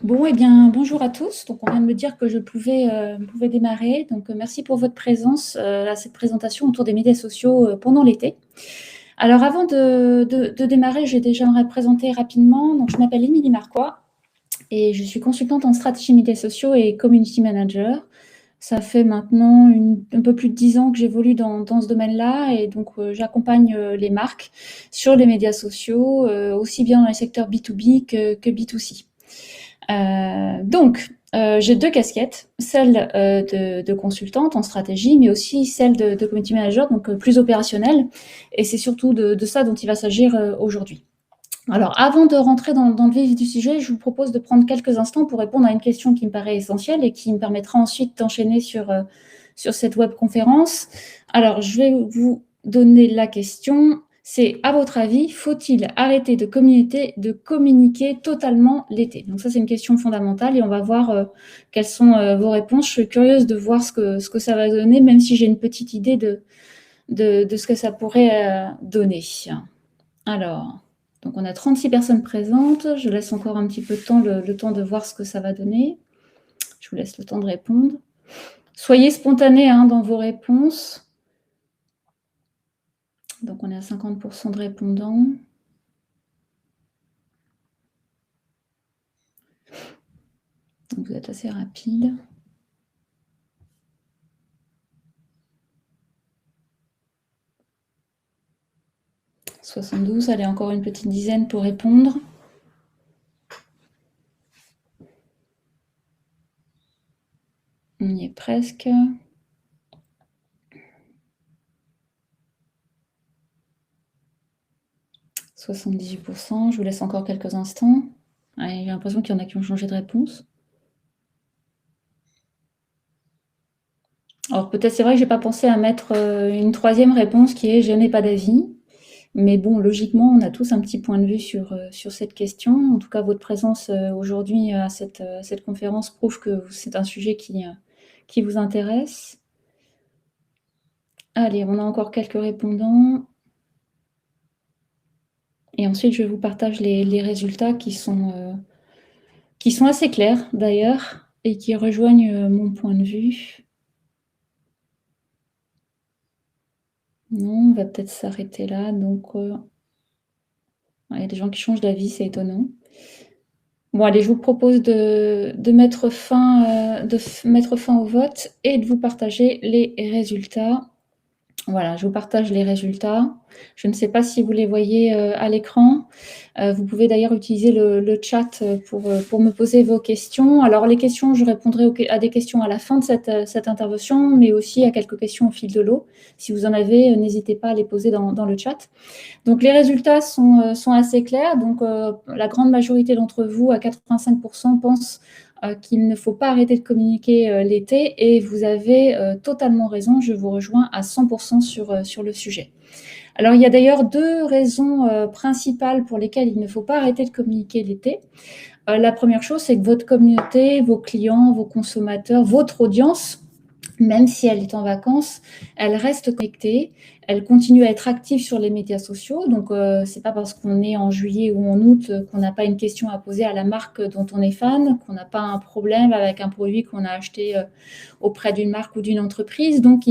Bon, eh bien, bonjour à tous. Donc, on vient de me dire que je pouvais démarrer. Donc, merci pour votre présence à cette présentation autour des médias sociaux pendant l'été. Alors, avant de démarrer, j'aimerais me présenter rapidement. Donc, je m'appelle Émilie Marquois et je suis consultante en stratégie médias sociaux et community manager. Ça fait maintenant un peu plus de 10 ans que j'évolue dans ce domaine-là et donc j'accompagne les marques sur les médias sociaux, aussi bien dans les secteurs B2B que B2C. J'ai deux casquettes, celle de consultante en stratégie, mais aussi celle de community manager, donc plus opérationnelle. Et c'est surtout de ça dont il va s'agir aujourd'hui. Alors, avant de rentrer dans le vif du sujet, je vous propose de prendre quelques instants pour répondre à une question qui me paraît essentielle et qui me permettra ensuite d'enchaîner sur cette webconférence. Alors, je vais vous donner la question. C'est, à votre avis, faut-il arrêter de communiquer totalement l'été? Donc ça, c'est une question fondamentale et on va voir quelles sont vos réponses. Je suis curieuse de voir ce que ça va donner, même si j'ai une petite idée de ce que ça pourrait donner. Alors, donc on a 36 personnes présentes. Je laisse encore un petit peu de temps, le temps de voir ce que ça va donner. Je vous laisse le temps de répondre. Soyez spontanés dans vos réponses. Donc on est à 50% de répondants. Donc vous êtes assez rapide. 72, allez, encore une petite dizaine pour répondre. On y est presque. 78%, je vous laisse encore quelques instants. J'ai l'impression qu'il y en a qui ont changé de réponse. Alors peut-être c'est vrai que j'ai pas pensé à mettre une troisième réponse qui est « je n'ai pas d'avis ». Mais bon, logiquement, on a tous un petit point de vue sur cette question. En tout cas, votre présence aujourd'hui à cette conférence prouve que c'est un sujet qui vous intéresse. Allez, on a encore quelques répondants. Et ensuite, je vous partage les résultats qui sont assez clairs d'ailleurs et qui rejoignent mon point de vue. Non, on va peut-être s'arrêter là. Donc, il y a des gens qui changent d'avis, c'est étonnant. Bon, allez, je vous propose de mettre fin au vote et de vous partager les résultats. Voilà, je vous partage les résultats. Je ne sais pas si vous les voyez à l'écran. Vous pouvez d'ailleurs utiliser le chat pour me poser vos questions. Alors, les questions, je répondrai à des questions à la fin de cette intervention, mais aussi à quelques questions au fil de l'eau. Si vous en avez, n'hésitez pas à les poser dans le chat. Donc, les résultats sont assez clairs. Donc, la grande majorité d'entre vous, à 85%, pensent qu'il ne faut pas arrêter de communiquer l'été. Et vous avez totalement raison. Je vous rejoins à 100% sur le sujet. Alors, il y a d'ailleurs deux raisons principales pour lesquelles il ne faut pas arrêter de communiquer l'été. La première chose, c'est que votre communauté, vos clients, vos consommateurs, votre audience, même si elle est en vacances, elle reste connectée, elle continue à être active sur les médias sociaux. Donc, c'est pas parce qu'on est en juillet ou en août qu'on n'a pas une question à poser à la marque dont on est fan, qu'on n'a pas un problème avec un produit qu'on a acheté auprès d'une marque ou d'une entreprise. Donc,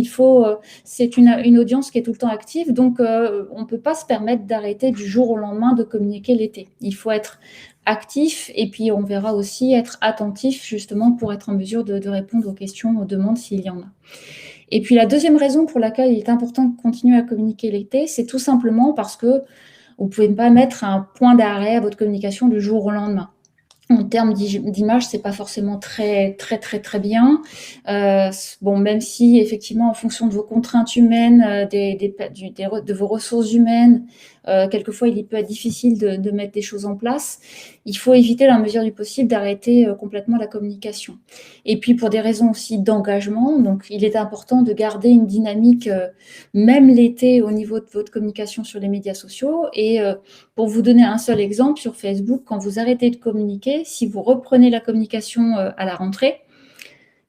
c'est une audience qui est tout le temps active. Donc, on ne peut pas se permettre d'arrêter du jour au lendemain de communiquer l'été. Il faut être actif et puis on verra aussi être attentif justement pour être en mesure de répondre aux questions, aux demandes s'il y en a. Et puis la deuxième raison pour laquelle il est important de continuer à communiquer l'été, c'est tout simplement parce que vous ne pouvez pas mettre un point d'arrêt à votre communication du jour au lendemain. En termes d'image, c'est pas forcément très bien. Bon, même si effectivement, en fonction de vos contraintes humaines, de vos ressources humaines, quelquefois il peut être difficile de mettre des choses en place. Il faut éviter, dans la mesure du possible, d'arrêter complètement la communication. Et puis pour des raisons aussi d'engagement, donc il est important de garder une dynamique, même l'été, au niveau de votre communication sur les médias sociaux. Et pour vous donner un seul exemple, sur Facebook, quand vous arrêtez de communiquer, si vous reprenez la communication à la rentrée,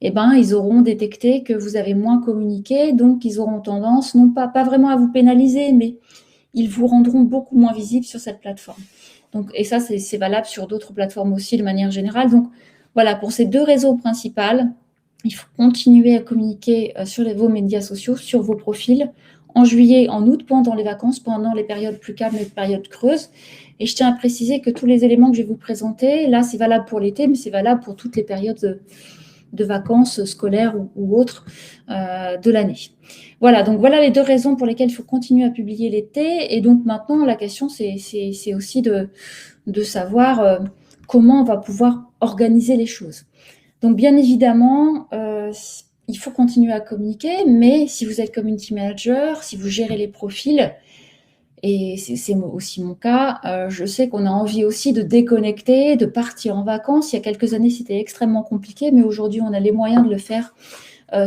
eh ben, ils auront détecté que vous avez moins communiqué, donc ils auront tendance, non pas vraiment à vous pénaliser, mais ils vous rendront beaucoup moins visible sur cette plateforme. Donc, et ça, c'est valable sur d'autres plateformes aussi de manière générale. Donc, voilà, pour ces deux raisons principales, il faut continuer à communiquer sur vos médias sociaux, sur vos profils, en juillet, en août, pendant les vacances, pendant les périodes plus calmes et les périodes creuses. Et je tiens à préciser que tous les éléments que je vais vous présenter, là, c'est valable pour l'été, mais c'est valable pour toutes les périodes de vacances scolaires ou autres de l'année. Voilà, donc voilà les deux raisons pour lesquelles il faut continuer à publier l'été. Et donc maintenant, la question, c'est aussi de savoir comment on va pouvoir organiser les choses. Donc bien évidemment, il faut continuer à communiquer, mais si vous êtes community manager, si vous gérez les profils, et c'est aussi mon cas, je sais qu'on a envie aussi de déconnecter, de partir en vacances. Il y a quelques années, c'était extrêmement compliqué, mais aujourd'hui, on a les moyens de le faire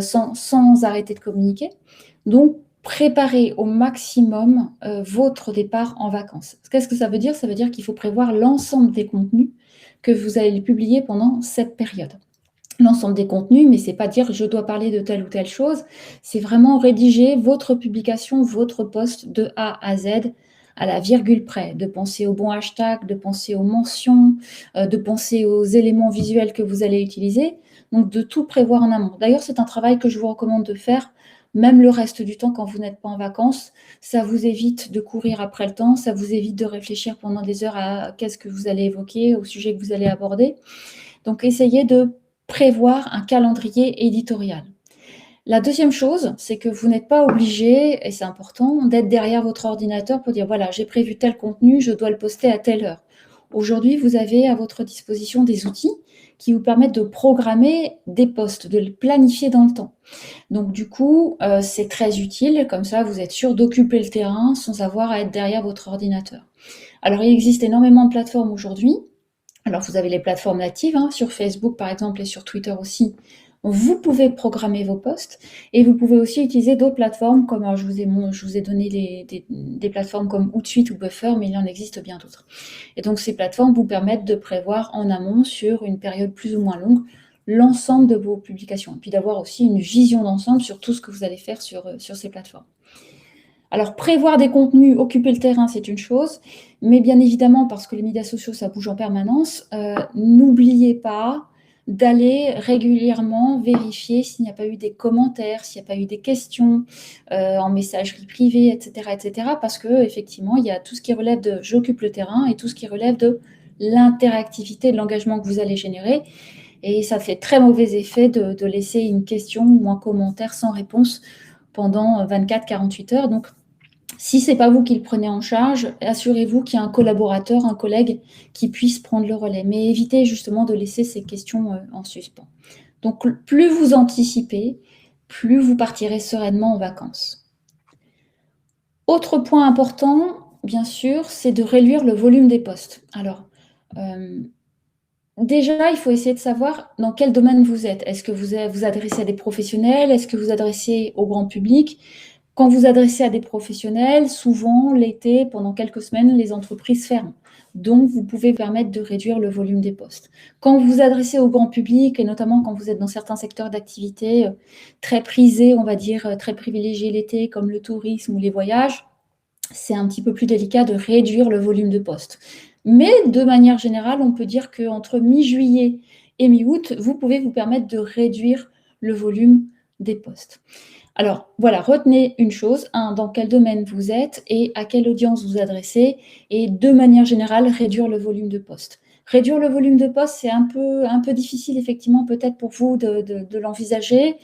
sans arrêter de communiquer. Donc, préparez au maximum votre départ en vacances. Qu'est-ce que ça veut dire? Ça veut dire qu'il faut prévoir l'ensemble des contenus que vous allez publier pendant cette période. L'ensemble des contenus, mais c'est pas dire je dois parler de telle ou telle chose, c'est vraiment rédiger votre publication, votre post de A à Z, à la virgule près, de penser aux bons hashtags, de penser aux mentions, de penser aux éléments visuels que vous allez utiliser, donc de tout prévoir en amont. D'ailleurs, c'est un travail que je vous recommande de faire, même le reste du temps quand vous n'êtes pas en vacances. Ça vous évite de courir après le temps, ça vous évite de réfléchir pendant des heures à qu'est-ce que vous allez évoquer, au sujet que vous allez aborder. Donc, essayez de prévoir un calendrier éditorial. La deuxième chose, c'est que vous n'êtes pas obligé, et c'est important, d'être derrière votre ordinateur pour dire voilà, j'ai prévu tel contenu, je dois le poster à telle heure. Aujourd'hui, vous avez à votre disposition des outils qui vous permettent de programmer des posts, de les planifier dans le temps. Donc du coup, c'est très utile, comme ça vous êtes sûr d'occuper le terrain sans avoir à être derrière votre ordinateur. Alors il existe énormément de plateformes aujourd'hui. Alors, vous avez les plateformes natives, sur Facebook par exemple et sur Twitter aussi. Vous pouvez programmer vos posts et vous pouvez aussi utiliser d'autres plateformes comme, alors je vous ai donné des plateformes comme Hootsuite ou Buffer, mais il en existe bien d'autres. Et donc, ces plateformes vous permettent de prévoir en amont sur une période plus ou moins longue l'ensemble de vos publications et puis d'avoir aussi une vision d'ensemble sur tout ce que vous allez faire sur ces plateformes. Alors, prévoir des contenus, occuper le terrain, c'est une chose, mais bien évidemment, parce que les médias sociaux, ça bouge en permanence, n'oubliez pas d'aller régulièrement vérifier s'il n'y a pas eu des commentaires, s'il n'y a pas eu des questions en messagerie privée, etc., parce que effectivement, il y a tout ce qui relève de j'occupe le terrain et tout ce qui relève de l'interactivité, de l'engagement que vous allez générer. Et ça fait très mauvais effet de laisser une question ou un commentaire sans réponse pendant 24-48 heures. Donc, si ce n'est pas vous qui le prenez en charge, assurez-vous qu'il y a un collaborateur, un collègue qui puisse prendre le relais. Mais évitez justement de laisser ces questions en suspens. Donc, plus vous anticipez, plus vous partirez sereinement en vacances. Autre point important, bien sûr, c'est de réduire le volume des postes. Alors, déjà, il faut essayer de savoir dans quel domaine vous êtes. Est-ce que vous vous adressez à des professionnels? Est-ce que vous adressez au grand public? Quand vous adressez à des professionnels, souvent, l'été, pendant quelques semaines, les entreprises ferment. Donc, vous pouvez permettre de réduire le volume des postes. Quand vous vous adressez au grand public, et notamment quand vous êtes dans certains secteurs d'activité très prisés, on va dire, très privilégiés l'été, comme le tourisme ou les voyages, c'est un petit peu plus délicat de réduire le volume de postes. Mais de manière générale, on peut dire qu'entre mi-juillet et mi-août, vous pouvez vous permettre de réduire le volume des postes. Alors voilà, retenez une chose, dans quel domaine vous êtes et à quelle audience vous adressez, et de manière générale, réduire le volume de postes. Réduire le volume de postes, c'est un peu difficile effectivement peut-être pour vous de l'envisager.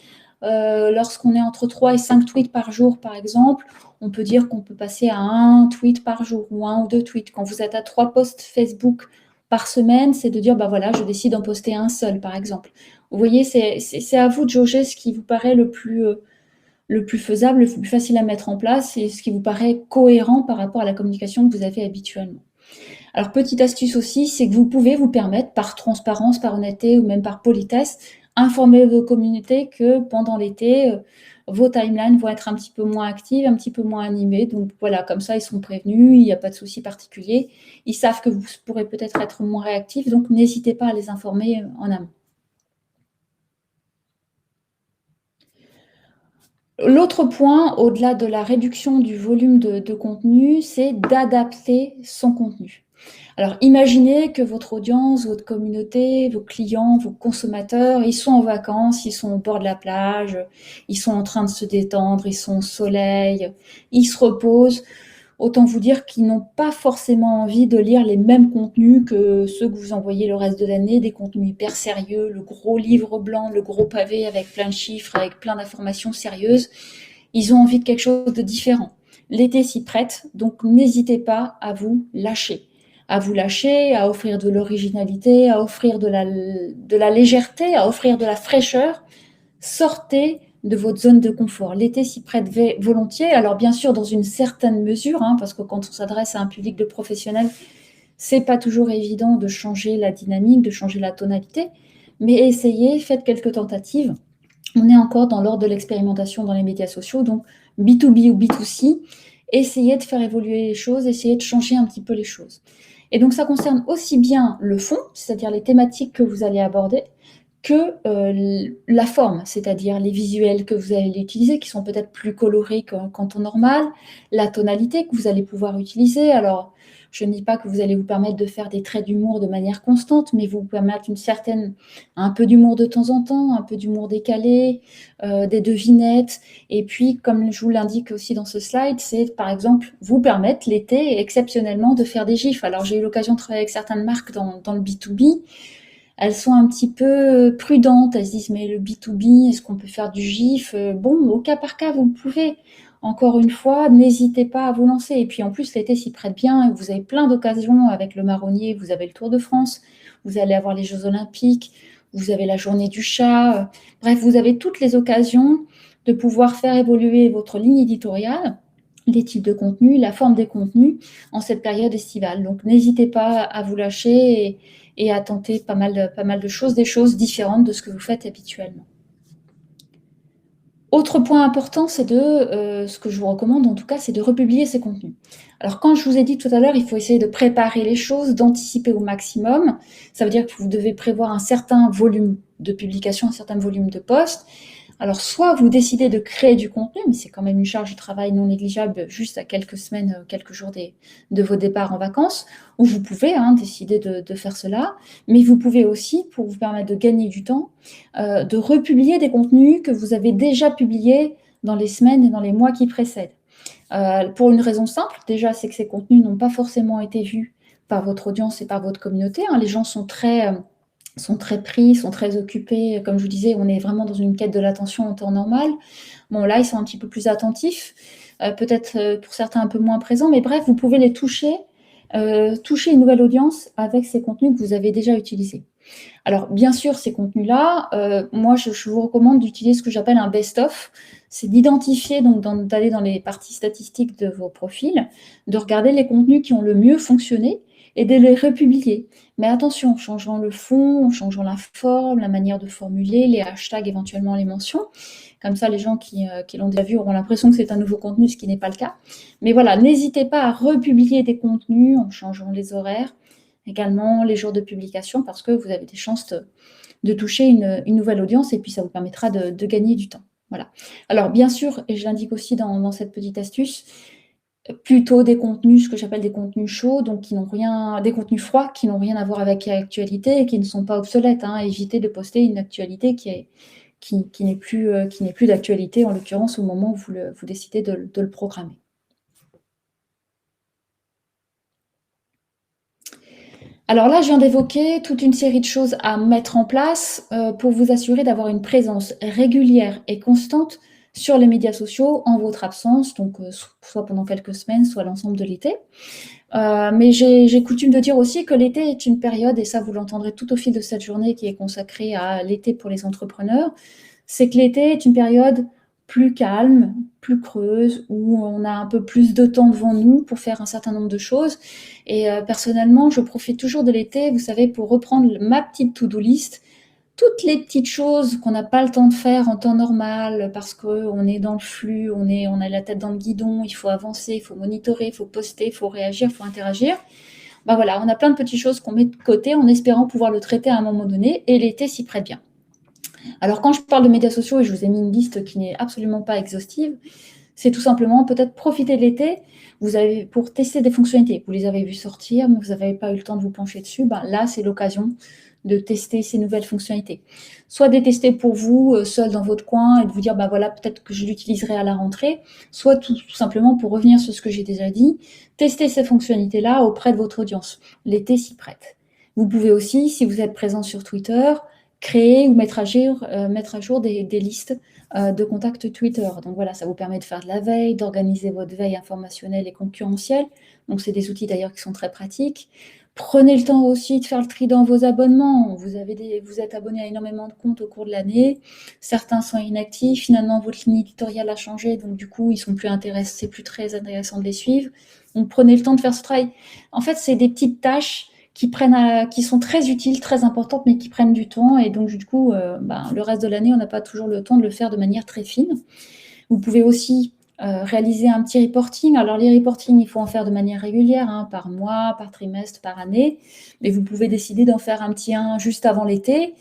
Lorsqu'on est entre 3 et 5 tweets par jour, par exemple, on peut dire qu'on peut passer à 1 tweet par jour ou 1 ou 2 tweets. Quand vous êtes à 3 posts Facebook par semaine, c'est de dire, voilà, je décide d'en poster un seul, par exemple. Vous voyez, c'est à vous de jauger ce qui vous paraît le plus faisable, le plus facile à mettre en place et ce qui vous paraît cohérent par rapport à la communication que vous avez habituellement. Alors, petite astuce aussi, c'est que vous pouvez vous permettre, par transparence, par honnêteté ou même par politesse, informer vos communautés que pendant l'été, vos timelines vont être un petit peu moins actives, un petit peu moins animées. Donc voilà, comme ça, ils sont prévenus, il n'y a pas de souci particulier. Ils savent que vous pourrez peut-être être moins réactifs, donc n'hésitez pas à les informer en amont. L'autre point, au-delà de la réduction du volume de contenu, c'est d'adapter son contenu. Alors imaginez que votre audience, votre communauté, vos clients, vos consommateurs, ils sont en vacances, ils sont au bord de la plage, ils sont en train de se détendre, ils sont au soleil, ils se reposent. Autant vous dire qu'ils n'ont pas forcément envie de lire les mêmes contenus que ceux que vous envoyez le reste de l'année, des contenus hyper sérieux, le gros livre blanc, le gros pavé avec plein de chiffres, avec plein d'informations sérieuses. Ils ont envie de quelque chose de différent. L'été s'y prête, donc n'hésitez pas à vous lâcher. À vous lâcher, à offrir de l'originalité, à offrir de la légèreté, à offrir de la fraîcheur. Sortez de votre zone de confort. L'été s'y prête volontiers, alors bien sûr dans une certaine mesure, parce que quand on s'adresse à un public de professionnels, c'est pas toujours évident de changer la dynamique, de changer la tonalité, mais essayez, faites quelques tentatives. On est encore dans l'ordre de l'expérimentation dans les médias sociaux, donc B2B ou B2C, essayez de faire évoluer les choses, essayez de changer un petit peu les choses. Et donc ça concerne aussi bien le fond, c'est-à-dire les thématiques que vous allez aborder, que la forme, c'est-à-dire les visuels que vous allez utiliser, qui sont peut-être plus colorés qu'en temps normal, la tonalité que vous allez pouvoir utiliser. Alors, je ne dis pas que vous allez vous permettre de faire des traits d'humour de manière constante, mais vous permettre un peu d'humour de temps en temps, un peu d'humour décalé, des devinettes. Et puis, comme je vous l'indique aussi dans ce slide, c'est par exemple vous permettre l'été exceptionnellement de faire des gifs. Alors, j'ai eu l'occasion de travailler avec certaines marques dans le B2B. Elles sont un petit peu prudentes. Elles se disent, mais le B2B, est-ce qu'on peut faire du GIF? Bon, au cas par cas, vous le pouvez. Encore une fois, n'hésitez pas à vous lancer. Et puis en plus, l'été s'y prête bien. Vous avez plein d'occasions avec le marronnier. Vous avez le Tour de France. Vous allez avoir les Jeux Olympiques. Vous avez la journée du chat. Bref, vous avez toutes les occasions de pouvoir faire évoluer votre ligne éditoriale, les types de contenus, la forme des contenus en cette période estivale. Donc n'hésitez pas à vous lâcher et à tenter pas mal de choses, des choses différentes de ce que vous faites habituellement. Autre point important, c'est ce que je vous recommande en tout cas, c'est de republier ces contenus. Alors quand je vous ai dit tout à l'heure, il faut essayer de préparer les choses, d'anticiper au maximum. Ça veut dire que vous devez prévoir un certain volume de publication, un certain volume de posts. Alors, soit vous décidez de créer du contenu, mais c'est quand même une charge de travail non négligeable juste à quelques semaines, quelques jours de vos départs en vacances, ou vous pouvez décider de faire cela, mais vous pouvez aussi, pour vous permettre de gagner du temps, de republier des contenus que vous avez déjà publiés dans les semaines et dans les mois qui précèdent. Pour une raison simple, déjà, c'est que ces contenus n'ont pas forcément été vus par votre audience et par votre communauté. Les gens sont très pris, sont très occupés. Comme je vous disais, on est vraiment dans une quête de l'attention en temps normal. Bon, là, ils sont un petit peu plus attentifs, peut-être pour certains un peu moins présents, mais bref, vous pouvez les toucher une nouvelle audience avec ces contenus que vous avez déjà utilisés. Alors, bien sûr, ces contenus-là, moi, je vous recommande d'utiliser ce que j'appelle un best-of. C'est d'identifier, donc d'aller dans les parties statistiques de vos profils, de regarder les contenus qui ont le mieux fonctionné et de les republier. Mais attention, en changeant le fond, en changeant la forme, la manière de formuler, les hashtags, éventuellement les mentions. Comme ça, les gens qui l'ont déjà vu auront l'impression que c'est un nouveau contenu, ce qui n'est pas le cas. Mais voilà, n'hésitez pas à republier des contenus en changeant les horaires, également les jours de publication, parce que vous avez des chances de toucher une nouvelle audience et puis ça vous permettra de gagner du temps. Voilà. Alors, bien sûr, et je l'indique aussi dans cette petite astuce, plutôt des contenus, ce que j'appelle des contenus chauds, donc des contenus froids qui n'ont rien à voir avec l'actualité et qui ne sont pas obsolètes. Évitez de poster une actualité qui n'est plus d'actualité, en l'occurrence au moment où vous décidez de le programmer. Alors là, je viens d'évoquer toute une série de choses à mettre en place pour vous assurer d'avoir une présence régulière et constante sur les médias sociaux en votre absence, donc soit pendant quelques semaines, soit l'ensemble de l'été. Mais j'ai coutume de dire aussi que l'été est une période, et ça vous l'entendrez tout au fil de cette journée qui est consacrée à l'été pour les entrepreneurs, c'est que l'été est une période plus calme, plus creuse, où on a un peu plus de temps devant nous pour faire un certain nombre de choses. Et personnellement, je profite toujours de l'été, vous savez, pour reprendre ma petite to-do list, toutes les petites choses qu'on n'a pas le temps de faire en temps normal parce qu'on est dans le flux, on a la tête dans le guidon, il faut avancer, il faut monitorer, il faut poster, il faut réagir, il faut interagir. Voilà, on a plein de petites choses qu'on met de côté en espérant pouvoir le traiter à un moment donné, et l'été s'y prête bien. Alors quand je parle de médias sociaux, et je vous ai mis une liste qui n'est absolument pas exhaustive, c'est tout simplement peut-être profiter de l'été, pour tester des fonctionnalités. Vous les avez vues sortir, mais vous n'avez pas eu le temps de vous pencher dessus. Ben, là, c'est l'occasion de tester ces nouvelles fonctionnalités. Soit de tester pour vous, seul dans votre coin, et de vous dire, bah voilà, peut-être que je l'utiliserai à la rentrée, soit tout simplement pour revenir sur ce que j'ai déjà dit, tester ces fonctionnalités-là auprès de votre audience. L'été s'y prête. Vous pouvez aussi, si vous êtes présent sur Twitter, créer ou mettre à jour des listes de contacts Twitter. Donc voilà, ça vous permet de faire de la veille, d'organiser votre veille informationnelle et concurrentielle. Donc c'est des outils d'ailleurs qui sont très pratiques. Prenez le temps aussi de faire le tri dans vos abonnements. Vous êtes abonné à énormément de comptes au cours de l'année. Certains sont inactifs. Finalement, votre ligne éditoriale a changé. Donc, du coup, ils sont plus intéressants. C'est plus très intéressant de les suivre. Donc, prenez le temps de faire ce travail. En fait, c'est des petites tâches qui sont très utiles, très importantes, mais qui prennent du temps. Et donc, du coup, le reste de l'année, on n'a pas toujours le temps de le faire de manière très fine. Vous pouvez aussi réaliser un petit reporting. Alors, les reportings, il faut en faire de manière régulière, hein, par mois, par trimestre, par année. Mais vous pouvez décider d'en faire un petit juste avant l'été,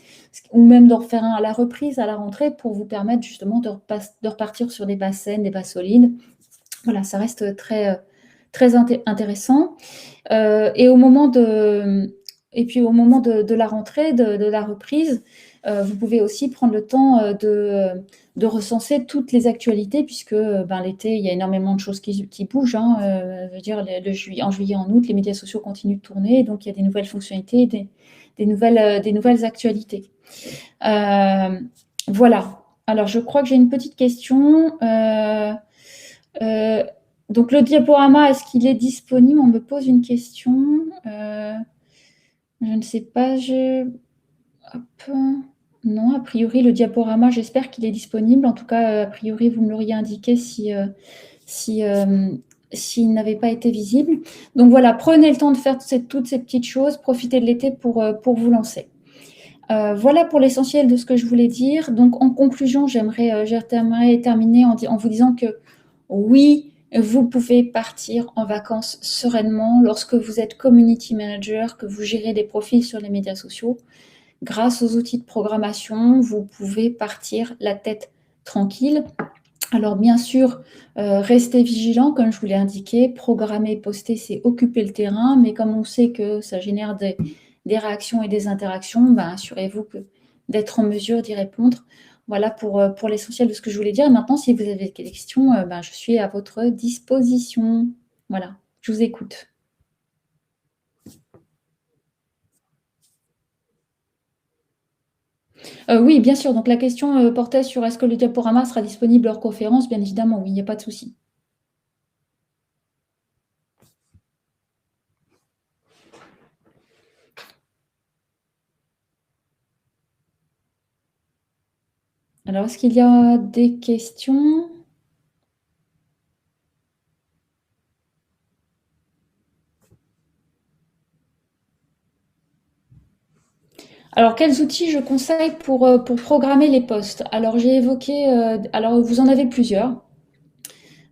ou même d'en faire un à la reprise, à la rentrée, pour vous permettre justement de repartir sur des bases saines, des bases solides. Voilà, ça reste très, très intéressant. Et puis au moment de la rentrée, de la reprise, vous pouvez aussi prendre le temps de recenser toutes les actualités, puisque l'été, il y a énormément de choses qui bougent. Hein. Je veux dire, en juillet, en août, les médias sociaux continuent de tourner, donc il y a des nouvelles fonctionnalités, des nouvelles actualités. Voilà. Alors, je crois que j'ai une petite question. Donc, le diaporama, est-ce qu'il est disponible? On me pose une question. Je ne sais pas. Hop. Non, a priori, le diaporama, j'espère qu'il est disponible. En tout cas, a priori, vous me l'auriez indiqué s'il n'avait pas été visible. Donc voilà, prenez le temps de faire toutes ces petites choses. Profitez de l'été pour vous lancer. Voilà pour l'essentiel de ce que je voulais dire. Donc, en conclusion, j'aimerais terminer en vous disant que oui, vous pouvez partir en vacances sereinement lorsque vous êtes community manager, que vous gérez des profils sur les médias sociaux. Grâce aux outils de programmation, vous pouvez partir la tête tranquille. Alors bien sûr, restez vigilant, comme je vous l'ai indiqué, programmer, poster, c'est occuper le terrain, mais comme on sait que ça génère des réactions et des interactions, assurez-vous d'être en mesure d'y répondre. Voilà pour l'essentiel de ce que je voulais dire. Et maintenant, si vous avez des questions, je suis à votre disposition. Voilà, je vous écoute. Oui, bien sûr. Donc la question portait sur est-ce que le diaporama sera disponible hors conférence? Bien évidemment, oui, il n'y a pas de souci. Alors, est-ce qu'il y a des questions? Alors, quels outils je conseille pour programmer les posts? Alors, j'ai évoqué, alors vous en avez plusieurs.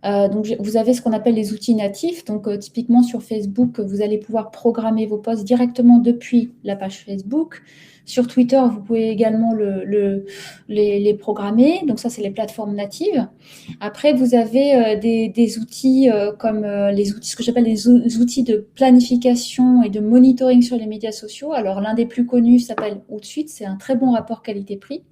Donc, vous avez ce qu'on appelle les outils natifs. Donc, typiquement sur Facebook, vous allez pouvoir programmer vos posts directement depuis la page Facebook. Sur Twitter, vous pouvez également les programmer. Donc, ça, c'est les plateformes natives. Après, vous avez des outils comme ce que j'appelle les outils de planification et de monitoring sur les médias sociaux. Alors, l'un des plus connus s'appelle Hootsuite. C'est un très bon rapport qualité-prix.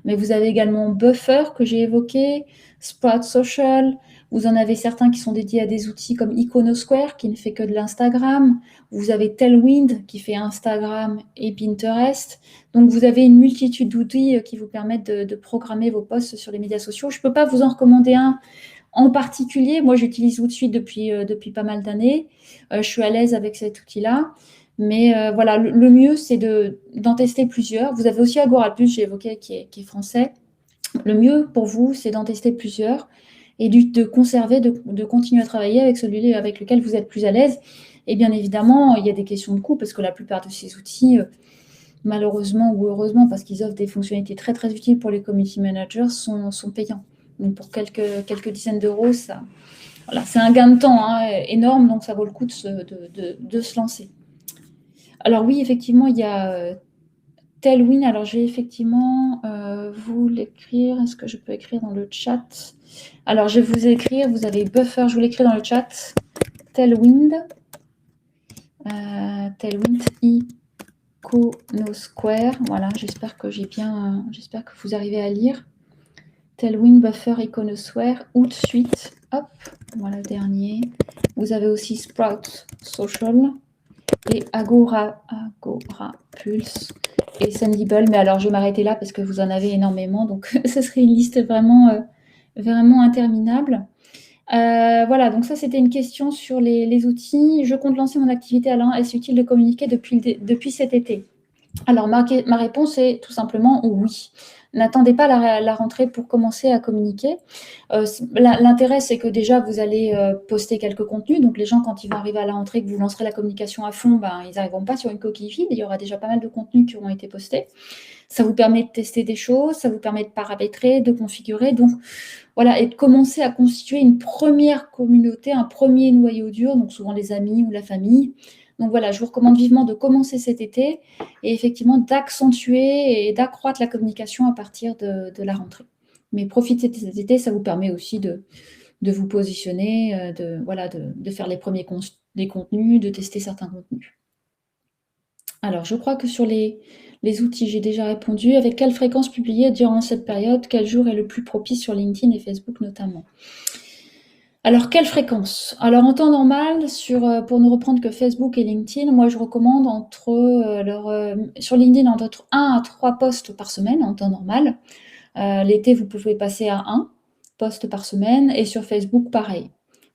Mais vous avez également Buffer que j'ai évoqué, Sprout Social. Vous en avez certains qui sont dédiés à des outils comme Iconosquare qui ne fait que de l'Instagram. Vous avez Tailwind qui fait Instagram et Pinterest. Donc vous avez une multitude d'outils qui vous permettent de programmer vos posts sur les médias sociaux. Je ne peux pas vous en recommander un en particulier. Moi, j'utilise Hootsuite depuis pas mal d'années. Je suis à l'aise avec cet outil-là. Mais voilà, le mieux, c'est d'en tester plusieurs. Vous avez aussi Agorapulse, j'ai évoqué, qui est français. Le mieux pour vous, c'est d'en tester plusieurs et de conserver, de continuer à travailler avec celui avec lequel vous êtes plus à l'aise. Et bien évidemment, il y a des questions de coût parce que la plupart de ces outils, malheureusement ou heureusement, parce qu'ils offrent des fonctionnalités très très utiles pour les community managers, sont payants. Donc pour quelques dizaines d'euros, voilà, c'est un gain de temps énorme, donc ça vaut le coup de se lancer. Alors oui, effectivement, il y a Tailwind, alors je vais effectivement vous l'écrire. Est-ce que je peux écrire dans le chat? Alors je vais vous écrire, vous avez Buffer, je vous l'écris dans le chat. Tailwind, Tailwind Iconosquare. Voilà, j'espère que j'espère que vous arrivez à lire. Tailwind, Buffer, Iconosquare, Outsuite. Hop, voilà le dernier. Vous avez aussi Sprout Social et Agora Pulse et Sendable. Mais alors je vais m'arrêter là parce que vous en avez énormément, donc ce serait une liste vraiment, vraiment interminable. Voilà, donc ça c'était une question sur les outils. Je compte lancer mon activité, Alain. Est-ce utile de communiquer depuis cet été? Alors ma réponse est tout simplement oui. N'attendez pas la rentrée pour commencer à communiquer. L'intérêt, c'est que déjà, vous allez poster quelques contenus. Donc les gens, quand ils vont arriver à la rentrée, que vous lancerez la communication à fond, ils n'arriveront pas sur une coquille vide. Il y aura déjà pas mal de contenus qui auront été postés. Ça vous permet de tester des choses, ça vous permet de paramétrer, de configurer. Donc voilà, et de commencer à constituer une première communauté, un premier noyau dur, donc souvent les amis ou la famille. Donc voilà, je vous recommande vivement de commencer cet été et effectivement d'accentuer et d'accroître la communication à partir de la rentrée. Mais profitez de cet été, ça vous permet aussi de vous positionner, de faire les premiers des contenus, de tester certains contenus. Alors, je crois que sur les outils, j'ai déjà répondu. Avec quelle fréquence publier durant cette période? Quel jour est le plus propice sur LinkedIn et Facebook notamment? Alors, quelle fréquence? Alors, en temps normal, pour ne reprendre que Facebook et LinkedIn, moi, je recommande sur LinkedIn, entre 1 à 3 posts par semaine, en temps normal. L'été, vous pouvez passer à 1 post par semaine, et sur Facebook, pareil.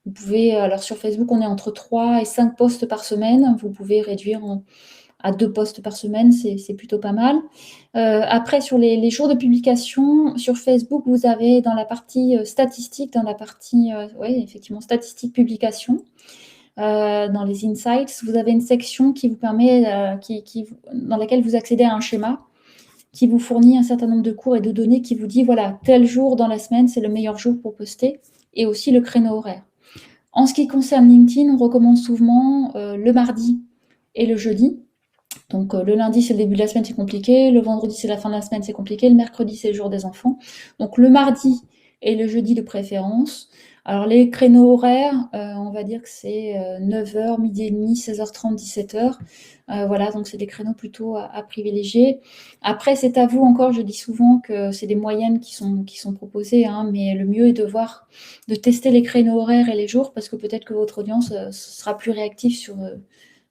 Vous pouvez, alors sur Facebook, on est entre 3 et 5 posts par semaine. Vous pouvez réduire à 2 posts par semaine, c'est plutôt pas mal. Après, sur les jours de publication, sur Facebook, vous avez dans la partie statistique, effectivement, statistique publication, dans les insights, vous avez une section qui vous permet, dans laquelle vous accédez à un schéma qui vous fournit un certain nombre de cours et de données qui vous dit, voilà, tel jour dans la semaine, c'est le meilleur jour pour poster, et aussi le créneau horaire. En ce qui concerne LinkedIn, on recommande souvent le mardi et le jeudi. Donc le lundi, c'est le début de la semaine, c'est compliqué. Le vendredi, c'est la fin de la semaine, c'est compliqué. Le mercredi, c'est le jour des enfants. Donc le mardi et le jeudi de préférence. Alors les créneaux horaires, on va dire que c'est 9h, midi et demi, 16h30, 17h. Voilà, donc c'est des créneaux plutôt à privilégier. Après, c'est à vous encore, je dis souvent que c'est des moyennes qui sont proposées, hein, mais le mieux est de tester les créneaux horaires et les jours, parce que peut-être que votre audience sera plus réactive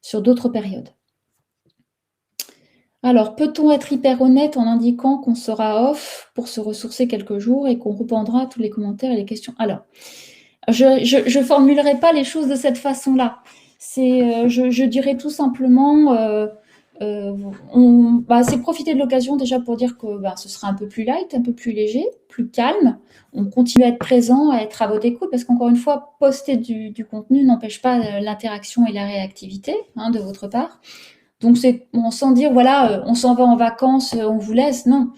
sur d'autres périodes. Alors, peut-on être hyper honnête en indiquant qu'on sera off pour se ressourcer quelques jours et qu'on reprendra tous les commentaires et les questions? Alors, je formulerai pas les choses de cette façon-là. Je dirais tout simplement, c'est profiter de l'occasion déjà pour dire que ce sera un peu plus light, un peu plus léger, plus calme. On continue à être présent, à être à votre écoute, parce qu'encore une fois, poster du contenu n'empêche pas l'interaction et la réactivité, hein, de votre part. Donc sans dire voilà, on s'en va en vacances, on vous laisse. Non,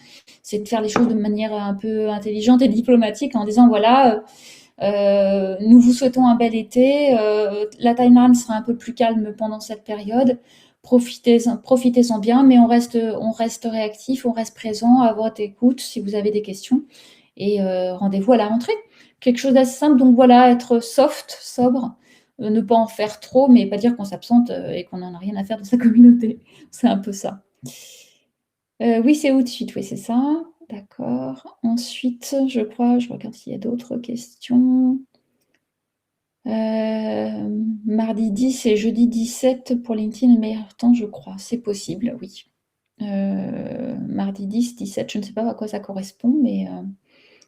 c'est de faire les choses de manière un peu intelligente et diplomatique en disant voilà, nous vous souhaitons un bel été. La timeline sera un peu plus calme pendant cette période. Profitez-en bien, mais on reste réactif, on reste présent à votre écoute si vous avez des questions. Et rendez-vous à la rentrée. Quelque chose d'assez simple. Donc voilà, être soft, sobre. Ne pas en faire trop, mais pas dire qu'on s'absente et qu'on n'en a rien à faire de sa communauté. C'est un peu ça. Oui, c'est Outsuite, oui, c'est ça. D'accord. Ensuite, je regarde s'il y a d'autres questions. Mardi 10 et jeudi 17 pour LinkedIn, le meilleur temps, je crois. C'est possible, oui. Mardi 10, 17, je ne sais pas à quoi ça correspond,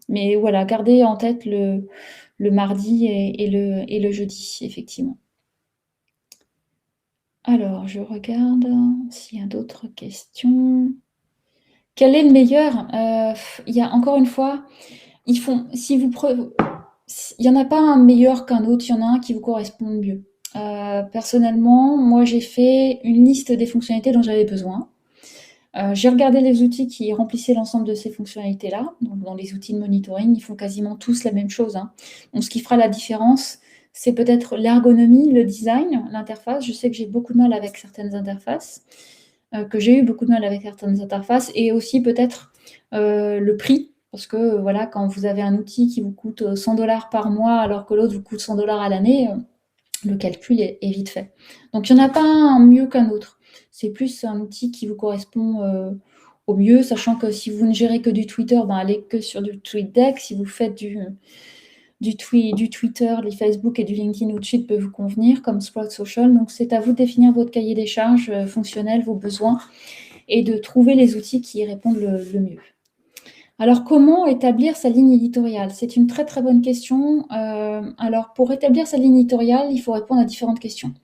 mais voilà, gardez en tête le mardi et le jeudi, effectivement. Alors, je regarde s'il y a d'autres questions. Quel est le meilleur? Il y a encore une fois, il y en a pas un meilleur qu'un autre, il y en a un qui vous correspond mieux. Personnellement, moi, j'ai fait une liste des fonctionnalités dont j'avais besoin. J'ai regardé les outils qui remplissaient l'ensemble de ces fonctionnalités-là. Donc, dans les outils de monitoring, ils font quasiment tous la même chose, hein. Donc, ce qui fera la différence, c'est peut-être l'ergonomie, le design, l'interface. Je sais que j'ai beaucoup de mal avec certaines interfaces. que j'ai eu beaucoup de mal avec certaines interfaces et aussi peut-être le prix. Parce que voilà, quand vous avez un outil qui vous coûte 100 $ par mois alors que l'autre vous coûte 100 $ à l'année, le calcul est vite fait. Donc il n'y en a pas un mieux qu'un autre. C'est plus un outil qui vous correspond au mieux, sachant que si vous ne gérez que du Twitter, allez que sur du TweetDeck. Si vous faites du Twitter, du Facebook et du LinkedIn, Outsuite peut vous convenir comme Sprout Social. Donc c'est à vous de définir votre cahier des charges fonctionnel, vos besoins, et de trouver les outils qui y répondent le mieux. Alors, comment établir sa ligne éditoriale? C'est une très très bonne question. Alors, pour établir sa ligne éditoriale, il faut répondre à différentes questions.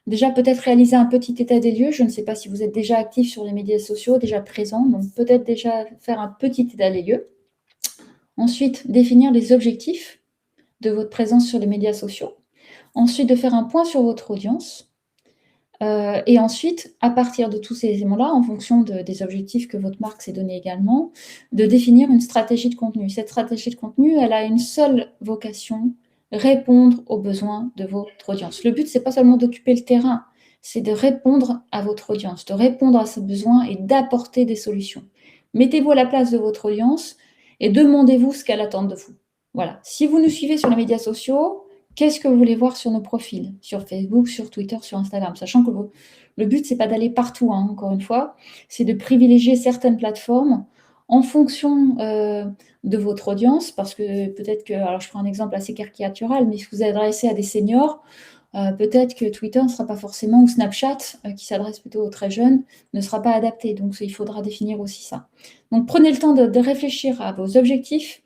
Déjà, peut-être réaliser un petit état des lieux. Je ne sais pas si vous êtes déjà actif sur les médias sociaux, déjà présent, donc peut-être déjà faire un petit état des lieux. Ensuite, définir les objectifs de votre présence sur les médias sociaux. Ensuite, de faire un point sur votre audience. Et ensuite, à partir de tous ces éléments-là, en fonction des objectifs que votre marque s'est donné également, de définir une stratégie de contenu. Cette stratégie de contenu, elle a une seule vocation, répondre aux besoins de votre audience. Le but, c'est pas seulement d'occuper le terrain, c'est de répondre à votre audience, de répondre à ses besoins et d'apporter des solutions. Mettez-vous à la place de votre audience et demandez-vous ce qu'elle attend de vous. Voilà. Si vous nous suivez sur les médias sociaux, qu'est-ce que vous voulez voir sur nos profils, sur Facebook, sur Twitter, sur Instagram, sachant que le but, c'est pas d'aller partout, encore une fois, c'est de privilégier certaines plateformes en fonction de votre audience, parce que peut-être que, alors je prends un exemple assez caricatural, mais si vous adressez à des seniors, peut-être que Twitter ne sera pas forcément, ou Snapchat, qui s'adresse plutôt aux très jeunes, ne sera pas adapté. Donc il faudra définir aussi ça. Donc prenez le temps de réfléchir à vos objectifs,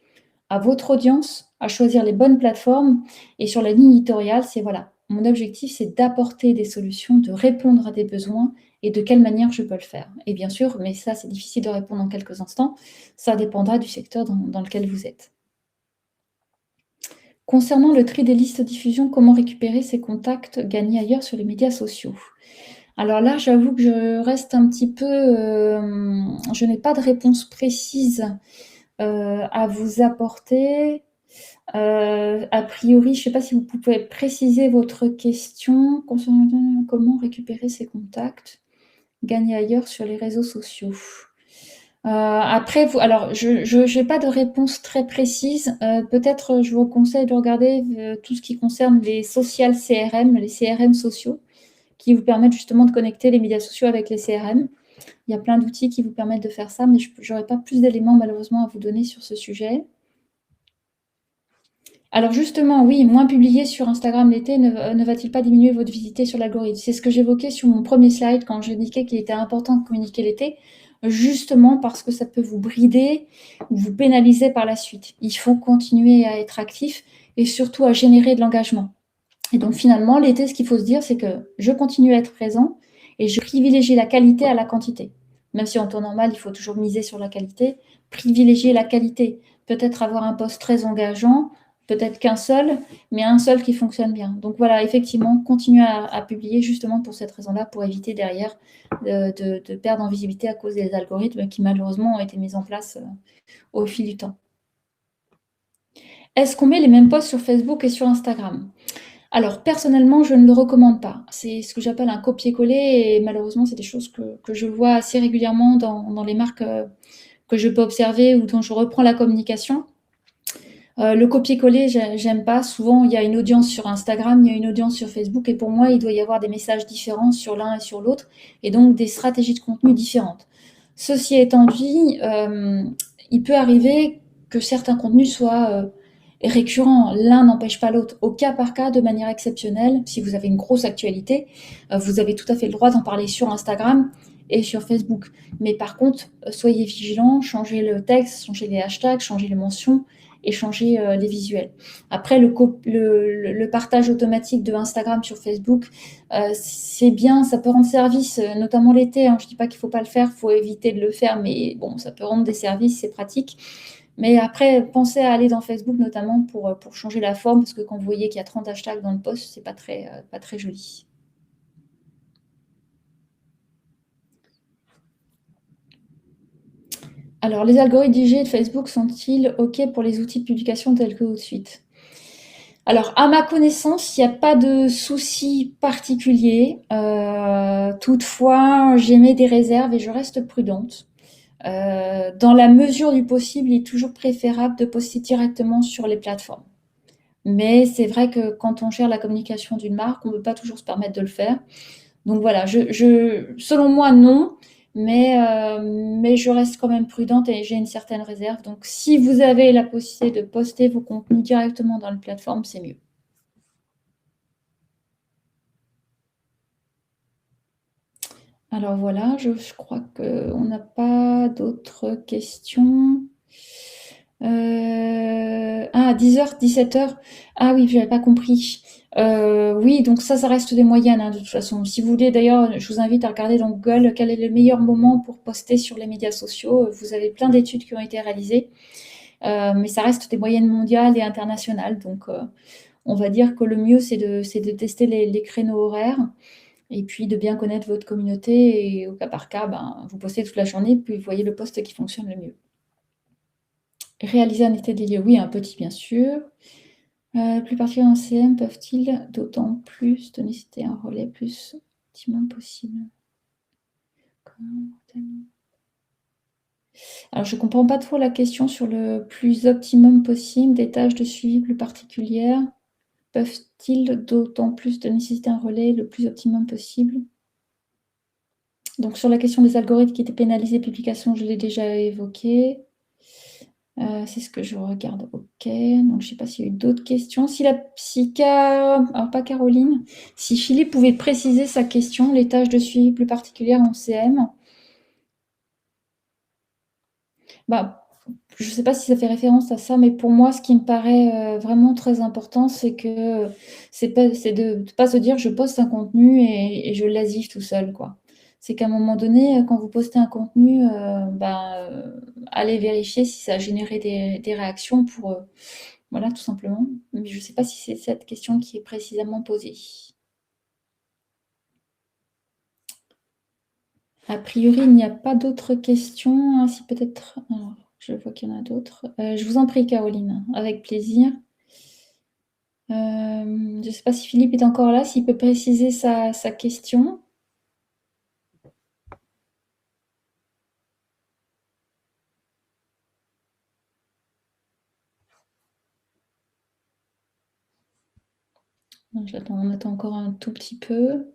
à votre audience, à choisir les bonnes plateformes. Et sur la ligne éditoriale, c'est voilà, mon objectif, c'est d'apporter des solutions, de répondre à des besoins et de quelle manière je peux le faire. Et bien sûr, mais ça, c'est difficile de répondre en quelques instants, ça dépendra du secteur dans lequel vous êtes. Concernant le tri des listes de diffusion, comment récupérer ses contacts gagnés ailleurs sur les médias sociaux? Alors là, j'avoue que je reste un petit peu, je n'ai pas de réponse précise à vous apporter. A priori, je ne sais pas si vous pouvez préciser votre question concernant comment récupérer ses contacts gagnés ailleurs sur les réseaux sociaux. Après, alors, je n'ai pas de réponse très précise. Peut-être, je vous conseille de regarder tout ce qui concerne les social CRM, les CRM sociaux, qui vous permettent justement de connecter les médias sociaux avec les CRM. Il y a plein d'outils qui vous permettent de faire ça, mais je n'aurai pas plus d'éléments malheureusement à vous donner sur ce sujet. Alors justement, oui, moins publié sur Instagram l'été ne va-t-il pas diminuer votre visibilité sur l'algorithme? C'est ce que j'évoquais sur mon premier slide quand j'indiquais qu'il était important de communiquer l'été, justement parce que ça peut vous brider ou vous pénaliser par la suite. Il faut continuer à être actif et surtout à générer de l'engagement. Et donc finalement, l'été, ce qu'il faut se dire, c'est que je continue à être présent et je privilégie la qualité à la quantité. Même si en temps normal, il faut toujours miser sur la qualité, privilégier la qualité. Peut-être avoir un poste très engageant, peut-être qu'un seul, mais un seul qui fonctionne bien. Donc voilà, effectivement, continuer à publier justement pour cette raison-là, pour éviter derrière de perdre en visibilité à cause des algorithmes qui malheureusement ont été mis en place au fil du temps. Est-ce qu'on met les mêmes posts sur Facebook et sur Instagram? Alors, personnellement, je ne le recommande pas. C'est ce que j'appelle un copier-coller et malheureusement, c'est des choses que je vois assez régulièrement dans les marques que je peux observer ou dont je reprends la communication. Le copier-coller, j'aime pas. Souvent, il y a une audience sur Instagram, il y a une audience sur Facebook et pour moi, il doit y avoir des messages différents sur l'un et sur l'autre et donc des stratégies de contenu différentes. Ceci étant dit, il peut arriver que certains contenus soient récurrents. L'un n'empêche pas l'autre. Au cas par cas, de manière exceptionnelle, si vous avez une grosse actualité, vous avez tout à fait le droit d'en parler sur Instagram et sur Facebook. Mais par contre, soyez vigilants, changez le texte, changez les hashtags, changez les mentions et changez les visuels. Après, le partage automatique de Instagram sur Facebook, c'est bien, ça peut rendre service, notamment l'été. Je ne dis pas qu'il ne faut pas le faire, il faut éviter de le faire, mais bon, ça peut rendre des services, c'est pratique. Mais après, pensez à aller dans Facebook notamment pour changer la forme, parce que quand vous voyez qu'il y a 30 hashtags dans le post, c'est pas très joli. Alors, les algorithmes d'IG de Facebook sont-ils OK pour les outils de publication tels que Outsuite? Alors, à ma connaissance, il n'y a pas de souci particulier. Toutefois, j'émets des réserves et je reste prudente. Dans la mesure du possible, il est toujours préférable de poster directement sur les plateformes. Mais c'est vrai que quand on gère la communication d'une marque, on ne peut pas toujours se permettre de le faire. Donc voilà, selon moi, non, mais je reste quand même prudente et j'ai une certaine réserve. Donc si vous avez la possibilité de poster vos contenus directement dans la plateforme, c'est mieux. Alors voilà, je crois qu'on n'a pas d'autres questions. 10h, 17h. Ah oui, j'avais pas compris. Oui, donc ça reste des moyennes, hein, de toute façon. Si vous voulez, d'ailleurs, je vous invite à regarder dans Google quel est le meilleur moment pour poster sur les médias sociaux. Vous avez plein d'études qui ont été réalisées, mais ça reste des moyennes mondiales et internationales. Donc, on va dire que le mieux, c'est de tester les créneaux horaires et puis de bien connaître votre communauté. Et au cas par cas, ben, vous postez toute la journée, puis vous voyez le post qui fonctionne le mieux. Réaliser un état des lieux, oui, un petit, bien sûr. Plus particulièrement en CM, peuvent-ils d'autant plus donner citer un relais plus optimum possible? Alors, je ne comprends pas trop la question sur le plus optimum possible, des tâches de suivi plus particulières. Peuvent-ils d'autant plus de nécessiter un relais le plus optimum possible? Donc, sur la question des algorithmes qui étaient pénalisés, publication, je l'ai déjà évoqué. C'est ce que je regarde. Ok. Donc, je ne sais pas s'il y a eu d'autres questions. Alors pas Caroline, si Philippe pouvait préciser sa question, les tâches de suivi plus particulières en CM. Bah, je ne sais pas si ça fait référence à ça, mais pour moi, ce qui me paraît vraiment très important, c'est de ne pas se dire je poste un contenu et je l'asif tout seul, quoi. C'est qu'à un moment donné, quand vous postez un contenu, allez vérifier si ça a généré des réactions pour, voilà, tout simplement. Mais je ne sais pas si c'est cette question qui est précisément posée. A priori, il n'y a pas d'autres questions. Si peut-être. Alors, je vois qu'il y en a d'autres. Je vous en prie, Caroline, avec plaisir. Je ne sais pas si Philippe est encore là, s'il peut préciser sa question. On attend encore un tout petit peu.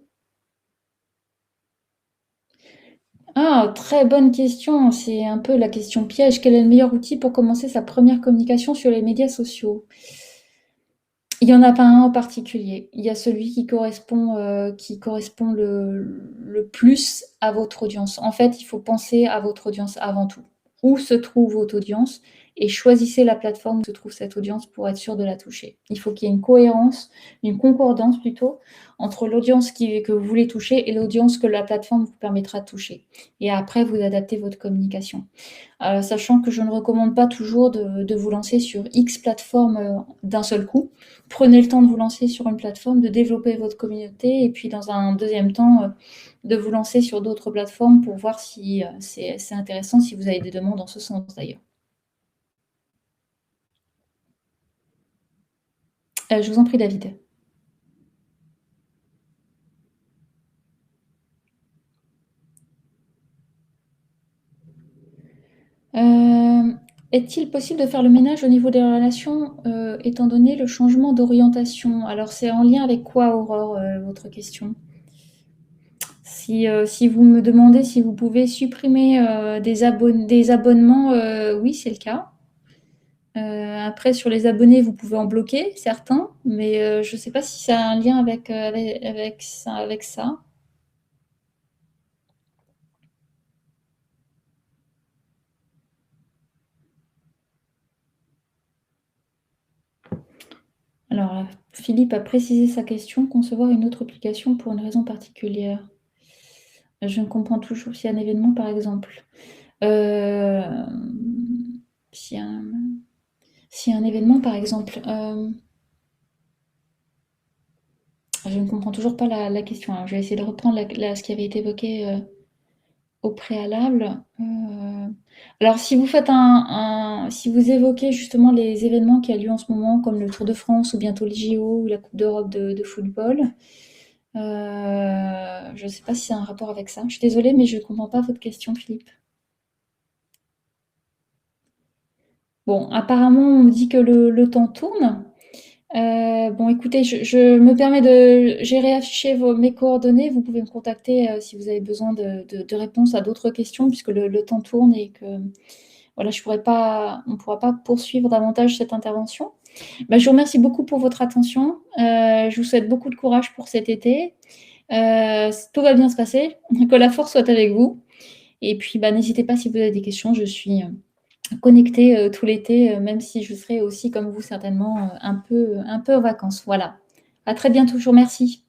Ah, très bonne question. C'est un peu la question piège. Quel est le meilleur outil pour commencer sa première communication sur les médias sociaux? Il n'y en a pas un en particulier. Il y a celui qui correspond le plus à votre audience. En fait, il faut penser à votre audience avant tout. Où se trouve votre audience et choisissez la plateforme où se trouve cette audience pour être sûr de la toucher. Il faut qu'il y ait une cohérence, une concordance plutôt, entre l'audience que vous voulez toucher et l'audience que la plateforme vous permettra de toucher. Et après, vous adaptez votre communication. Sachant que je ne recommande pas toujours de vous lancer sur X plateformes d'un seul coup. Prenez le temps de vous lancer sur une plateforme, de développer votre communauté et puis dans un deuxième temps, de vous lancer sur d'autres plateformes pour voir si c'est intéressant, si vous avez des demandes dans ce sens d'ailleurs. Je vous en prie, David. Est-il possible de faire le ménage au niveau des relations, étant donné le changement d'orientation? Alors, c'est en lien avec quoi, Aurore, votre question? Si vous me demandez si vous pouvez supprimer des abonnements, oui, c'est le cas. Après, sur les abonnés, vous pouvez en bloquer certains, mais je ne sais pas si ça a un lien avec ça. Alors, Philippe a précisé sa question, concevoir une autre application pour une raison particulière. Je ne comprends toujours si un événement, par exemple. Euh, si un, si un événement, par exemple. Je ne comprends toujours pas la question. Alors, je vais essayer de reprendre ce qui avait été évoqué au préalable. Alors si vous faites si vous évoquez justement les événements qui ont lieu en ce moment, comme le Tour de France ou bientôt les JO ou la Coupe d'Europe de football, je ne sais pas si c'est un rapport avec ça. Je suis désolée, mais je ne comprends pas votre question, Philippe. Bon, apparemment, on me dit que le temps tourne. Bon, écoutez, je me permets j'ai réaffiché mes coordonnées. Vous pouvez me contacter si vous avez besoin de réponses à d'autres questions, puisque le temps tourne et que voilà, on ne pourra pas poursuivre davantage cette intervention. Bah, je vous remercie beaucoup pour votre attention. Je vous souhaite beaucoup de courage pour cet été. Tout va bien se passer. Que la force soit avec vous. Et puis, bah, n'hésitez pas si vous avez des questions. Je suis connectée tout l'été, même si je serai aussi, comme vous, certainement un peu en vacances. Voilà. À très bientôt. Je vous remercie.